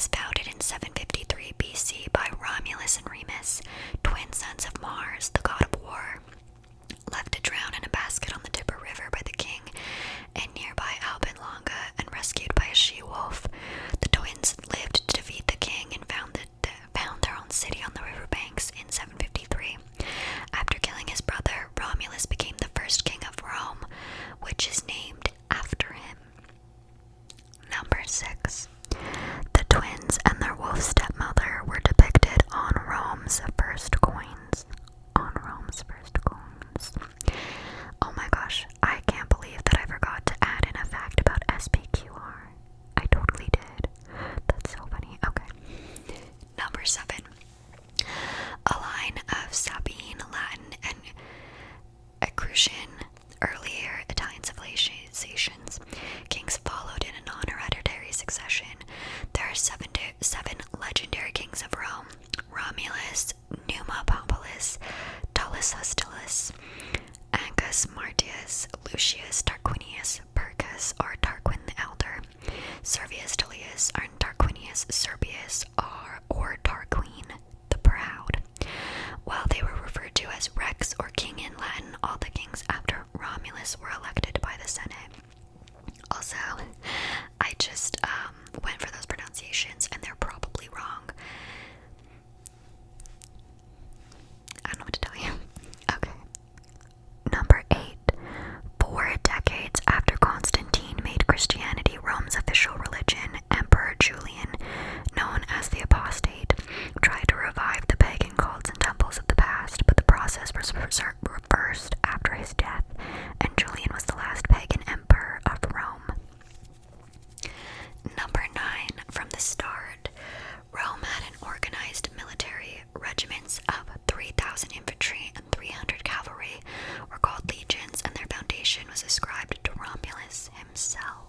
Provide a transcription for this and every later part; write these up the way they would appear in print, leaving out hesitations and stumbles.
was founded in 753 BC by Romulus and Remus, twin sons of Mars, the god of war. Left to drown in a basket on the Tiber River by the king in nearby Alban Longa and rescued by a she-wolf, the twins lived to defeat the king and found their own city on the riverbanks in 753. After killing his brother, Romulus became the first king of Rome, which is named after him. Number 6. The twins and their wolf stepmother were depicted on Rome's first coins. Oh my gosh, I can't believe that I forgot to add in a fact about SPQR. I totally did. That's so funny. Okay. Number 7. A line of Sabine, Latin, and Etruscan, earlier Italian civilizations. Kings followed in a non-hereditary succession. There are seven legendary kings of Rome: Romulus, Numa Pompilius, Tullus Hostilius, Ancus Martius, Lucius Tarquinius, Percus or Tarquin the Elder, Servius Tullius, and Tarquinius Serbius, or Tarquin the Proud. While they were referred to as Rex or King in Latin, all the kings after Romulus were elected by the Senate. Also, I just went for those pronunciations and they're probably wrong. I don't know what to tell you. Okay. Number 8. 4 decades after Constantine made Christianity Rome's official religion, Emperor Julian, known as the Apostate, tried to revive the pagan cults and temples of the past, but the process was reversed after his death, and Julian was the last pagan emperor of Rome. Number 9. From the start, Rome had an organized military. Regiments of 3,000 infantry and 300 cavalry were called legions, and their foundation was ascribed to Romulus himself.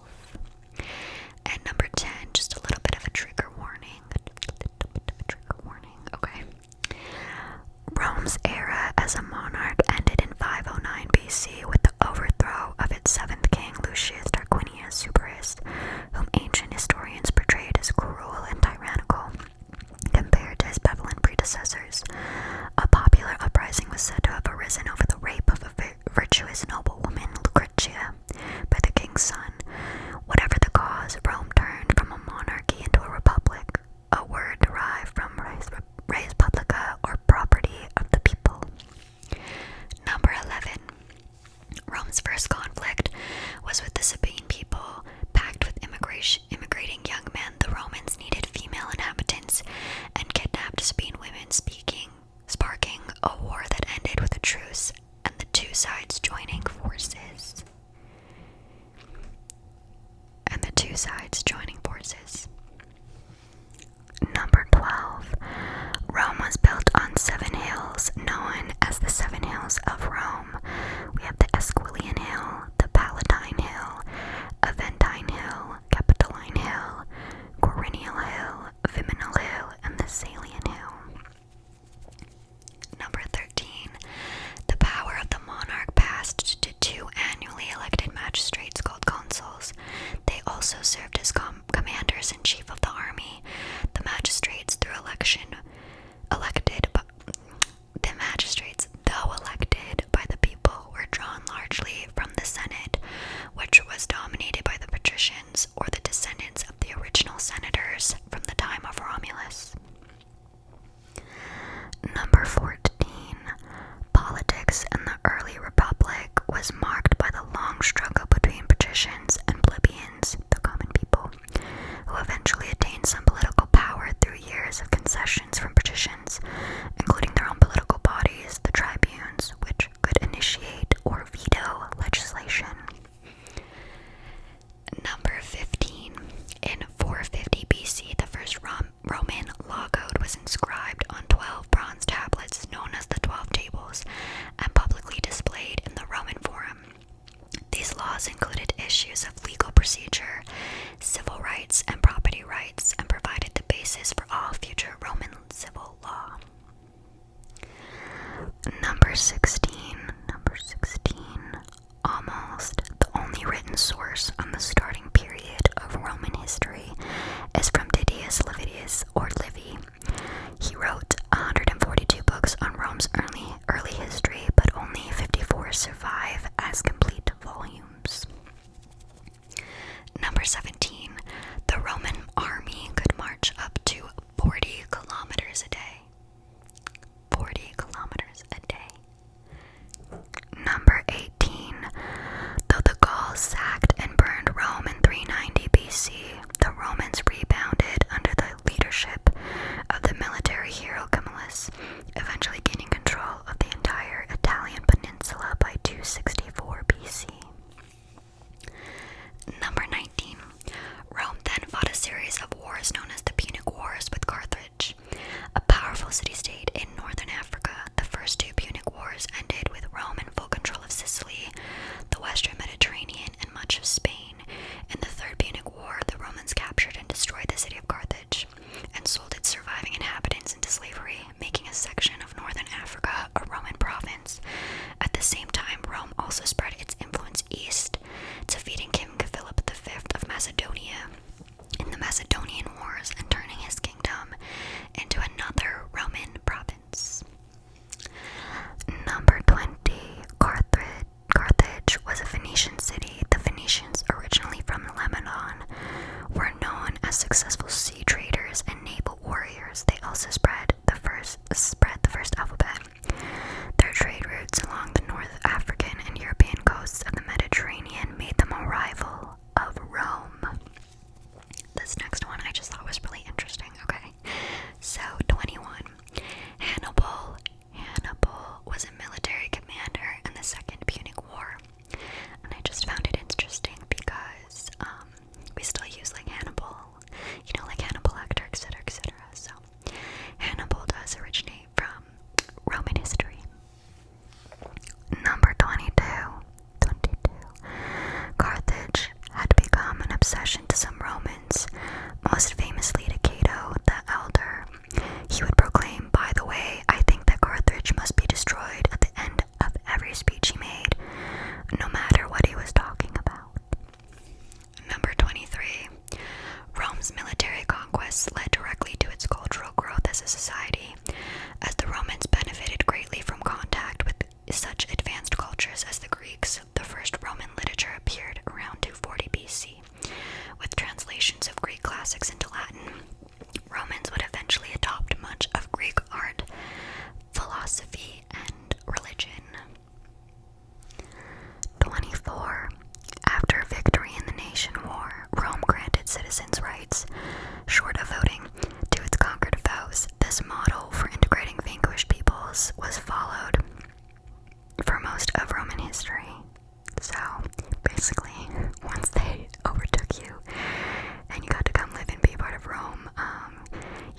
progress led directly to its cultural growth as a society, as the Romans benefited greatly from contact with such advanced cultures as the Greeks. The first Roman literature appeared around 240 BC, with translations of Greek classics into Latin. Romans would eventually adopt much of Greek art, philosophy, and religion. 24. After victory in the Nation War, Rome granted citizens' rights, short of voting, to its conquered foes. This model for integrating vanquished peoples was followed for most of Roman history. So, basically, once they overtook you and you got to come live and be part of Rome,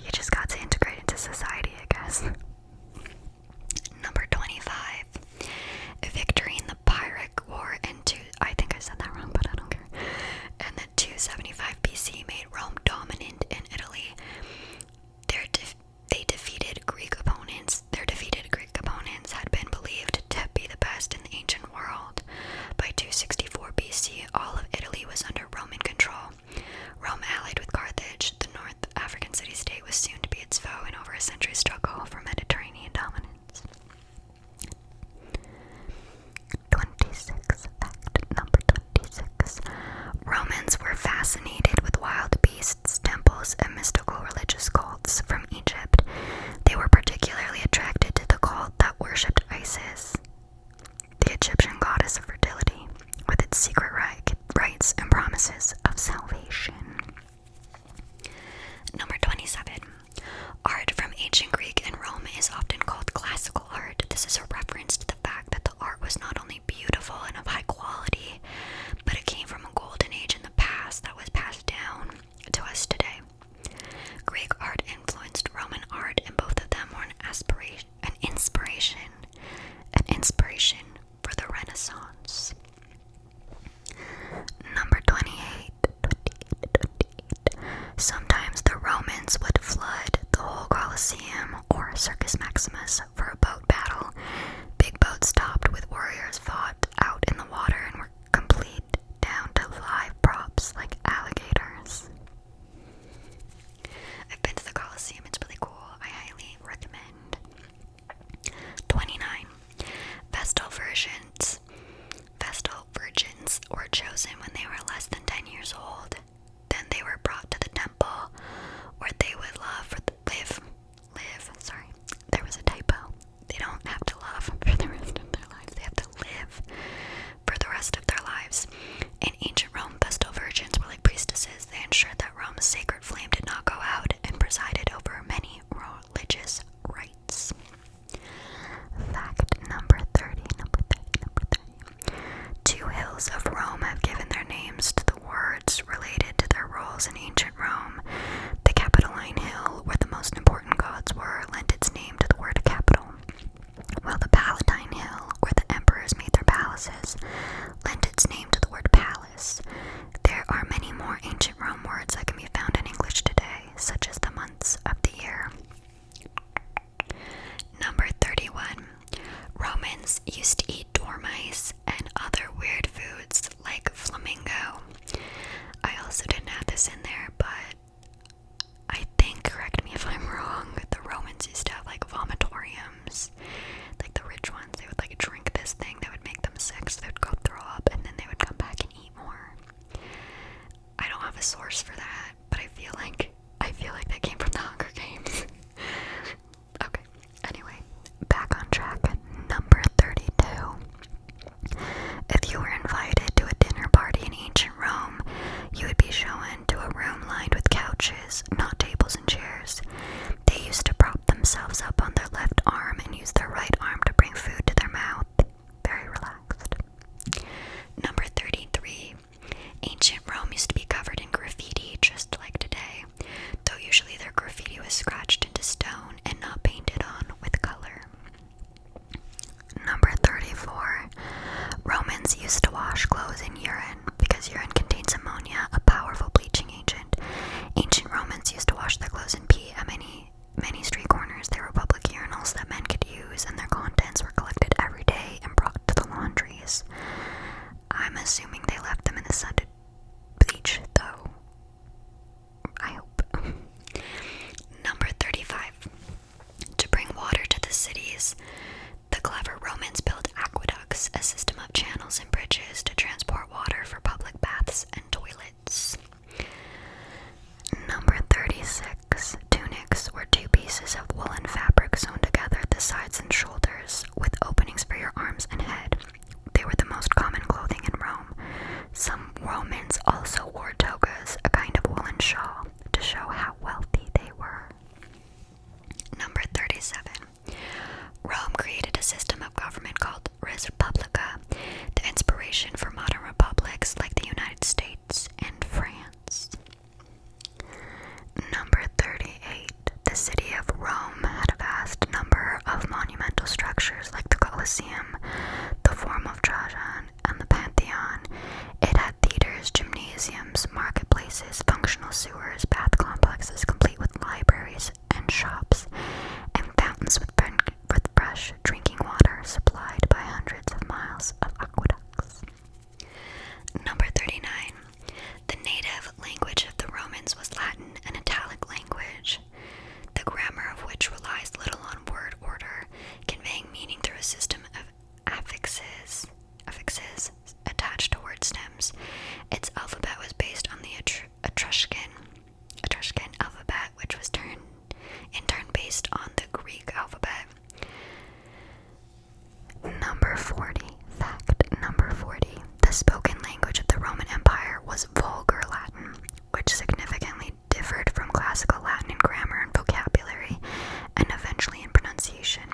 you just got to integrate into society, I guess. Number 25. Victory in the Pyrrhic War I think I said that wrong, but I don't care. And then 275 BC made Rome dominant in Italy. They defeated Greek opponents. Their defeated Greek opponents had been believed to be the best in the ancient world. By 264 BC, all of Italy was under Roman control. Rome allied with Carthage. The North African city-state was soon to be its foe in over a century struggle for Mediterranean dominance. 26. Fact number 26. Romans were fascinated with wild beasts, temples, and mystical religious cults from Egypt. They were particularly attracted to the cult that worshipped Isis, the Egyptian goddess of fertility, with its secret rites and promises of salvation. Number 27. Art from ancient Greek and Rome is often called classical art. This is a reference to the fact that the art was not only beautiful and of high quality, but it came from a golden age in the past that was passed down to us today. Greek art influenced Roman art, and both of them were an inspiration for the Renaissance. Number 28. Sometimes the Romans would flood the whole Colosseum or Circus Maximus for a boat battle. Big boats stopped with warriors fought out in the water and were complete down to live props like alligators. I've been to the Colosseum, it's really cool. I highly recommend. 29. Vestal virgins were chosen when they were less than 10 years old. Then they were brought to the temple where they would there was a typo. They don't have to love for the rest of their lives. They have to live for the rest of their lives. In ancient Rome, Vestal virgins were like priestesses. They ensured that Rome's sacred flame did not go out and presided over many religious rites. Fact number 30. Two hills of Rome have given their names to the words related to their roles in ancient Rome. The Capitoline Hill, where the most important gods were, lent its name to the word capital, while the Palatine Hill, where the emperors made their palaces, lent its name to the word palace. There are many more ancient Rome words that can be found in English today, such as the months of the year. Number 31. Romans used to eat dormice and other weird foods like flamingo. I also didn't have this in there, but I think, correct me if I'm wrong, the Romans used to have like vomitoriums. Like the rich ones, they would like drink this thing that would make them sick, so they would go throw up and then they would come back and eat more. I don't have a source for that, but I feel like that came from the Hunger Games. Okay, anyway, back on track. Number 32. If you were invited to a dinner party in ancient Rome, you would be shown to a room lined with couches, not tables and chairs. They used to prop themselves up on their left arm and use their right arm to bring food to their mouth. Very relaxed. Number 33. Ancient Rome used to be covered in graffiti, just like today, though usually their graffiti was scratched into stone and not painted on with color. Number 34. Romans used to wash clothes in urine because urine contains ammonia, a powerful bleaching agent. Ancient Romans used to wash their clothes in pee at many street corners. They were public urinals that men could use, and their contents were collected every day and brought to the laundries. I'm assuming they left them in the sun to bleach, though. I hope. this, the clever Romans built aqueducts, a system of channels and bridges to transport water for public baths and toilets. Number 36. Tunics were two pieces of woolen fabric sewn together at the sides and shoulders, with openings for your arms and head. They were the most common clothing in Rome. Some Romans also wore togas, a kind of woolen shawl, to show how wealthy they were. Number 37. Rome created a system of government called res publica, the inspiration for modern republics like the United States and France. Number 38. The city of Rome had a vast number of monumental structures like the Colosseum, the Forum of Trajan, and the Pantheon. It had theaters, gymnasiums, marketplaces, functional sewers, bath complexes complete with libraries and shops, and fountains with fresh drinking water supplied by hundreds of miles of aqueducts. Number 39. The native language of the Romans was Latin, an Italic language, the grammar of which relies little on word order, conveying meaning through a system of affixes attached to word stems. Its alphabet was based on the Etruscan alphabet, which was in turn based on the Greek alphabet. Number 40. Fact number 40. The spoken language of the Roman Empire was Vulgar Latin, which significantly differed from Classical Latin in grammar and vocabulary, and eventually in pronunciation.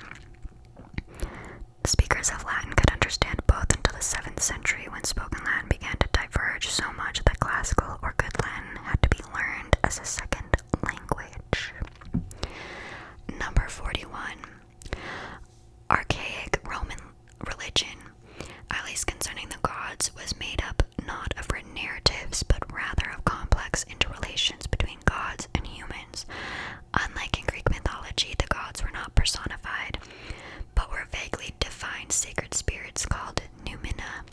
Speakers of Latin could understand both until the 7th century, when spoken Latin began to diverge so much that Classical or Good Latin had to be learned as a second language. Number 41. Archaic Roman religion, at least concerning the gods, was made up not of written narratives, but rather of complex interrelations between gods and humans. Unlike in Greek mythology, the gods were not personified, but were vaguely defined sacred spirits called noumena.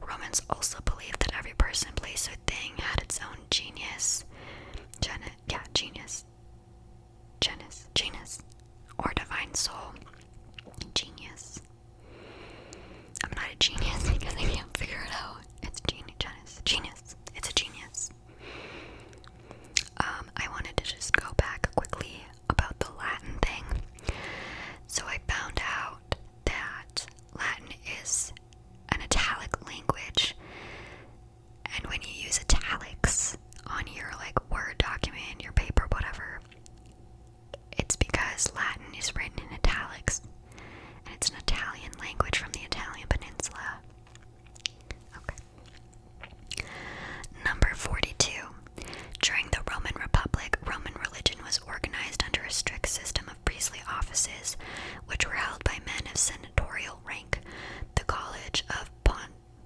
Romans also believed that every person, place, or thing had its own genius, or divine soul. Genius. I'm not a genius because I can't figure it out. It's genius. It's a genius. I wanted to just go back quickly about the Latin thing. So I found out that Latin is an Italic language, and when you use italics on your Word document, your paper, whatever, it's because Latin is written in italics, and it's an Italian language from the Italian peninsula. Okay. Number 42. During the Roman Republic, Roman religion was organized under a strict system of priestly offices, which were held by men of senatorial rank. The College of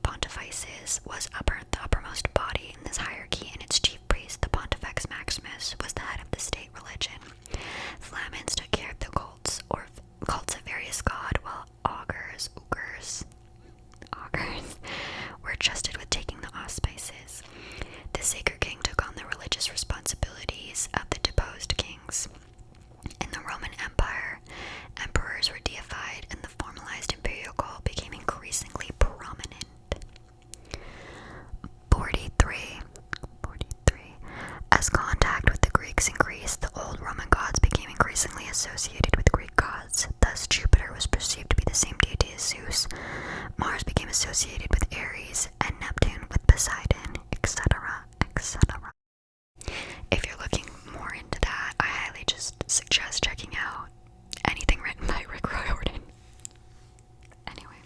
Pontifices was the uppermost body in this hierarchy, and its chief priest, the Pontifex Maximus, was the head of the state religion. Flamens took care of the cults of various god, while augurs were trusted with taking the auspices. The sacred king took on the religious responsibilities of the deposed kings. In the Roman Empire, emperors were deified, and the formalized imperial cult became increasingly prominent. 43. As contact with the Greeks increased, the old Roman gods became increasingly associated with Greek gods. Thus, Jupiter was perceived to be the same deity as Zeus. Mars became associated with Ares, and Neptune with Poseidon, etc., etc. If you're looking more into that, I highly just suggest checking out anything written by Rick Riordan. Anyway,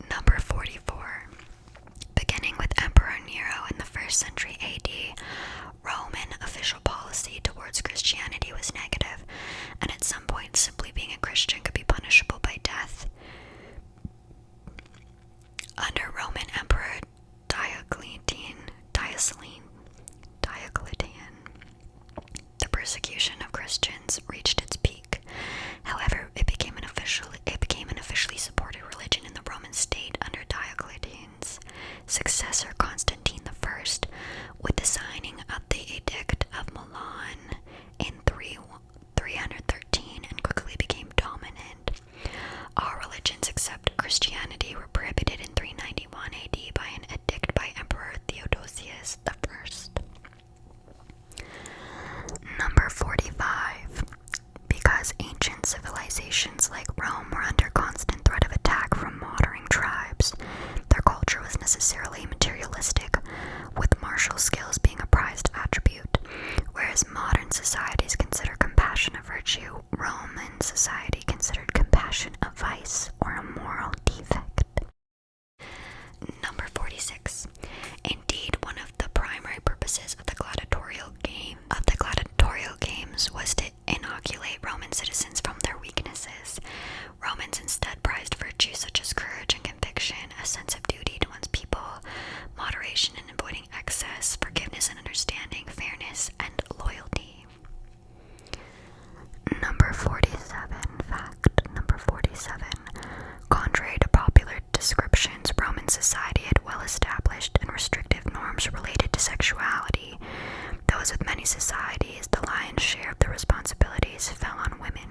number 44. Beginning with Emperor Nero in the 1st century AD, Roman official policy towards Christianity was negative, and at some point simply being a Christian could be punishable by death. Under Roman Emperor Diocletian, the persecution of Christians reached its peak. However, it became an officially supported religion in the Roman state under Diocletian's successor Constantine I, with the signing of the Edict of Milan in 313, and quickly became dominant. Whereas modern societies consider compassion a virtue, Roman society considered compassion a vice or a moral defect. Number 46. Indeed, one of the primary purposes of the gladiatorial games was to inoculate Roman citizens from their weaknesses. Romans instead prized virtues such as courage and conviction, a sense of duty to one's people, moderation in avoiding excess, forgiveness and understanding, fairness, and loyalty. Number 47. Fact number 47. Contrary to popular descriptions, Roman society had well-established and restrictive norms related to sexuality. Though as with many societies, the lion's share of the responsibilities fell on women.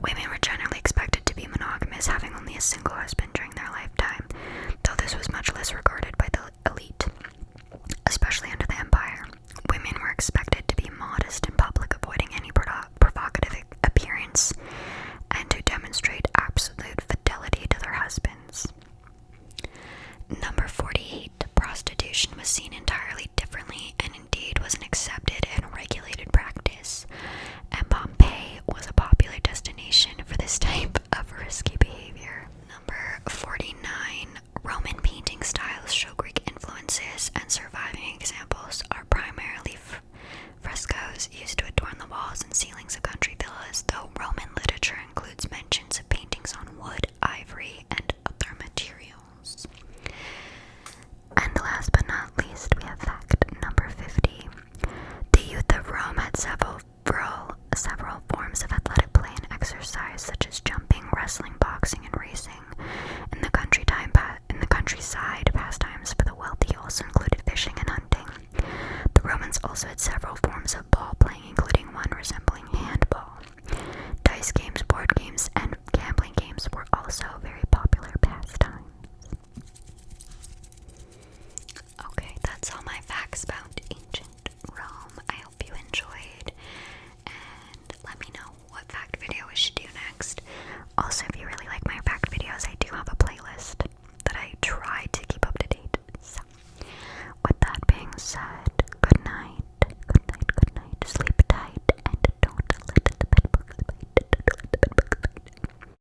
Women were generally expected to be monogamous, having only a single husband during their lifetime, though this was much less regarded by the elite, especially under the empire. Women were expected to be modest in public, avoiding any provocative appearance, and to demonstrate absolute fidelity to their husbands. Number 48. Prostitution was seen entirely differently and indeed was an accepted and regulated practice, and Pompeii was a popular destination for this type of risky behavior. Number 49. Roman painting styles show Greek influences, and surviving examples are primarily frescoes used to adorn the walls and ceilings of country villas, though Roman literature includes mentions of paintings on wood, ivory, and other materials. And last but not least, we have fact number 50. The youth of Rome had several forms of athletic play and exercise, such as jumping, wrestling, boxing, and racing. In the countryside, pastimes for the wealthy also included fishing and hunting. The Romans also had several forms of ball playing, including one resembling handball. Dice games, board games, and gambling games were also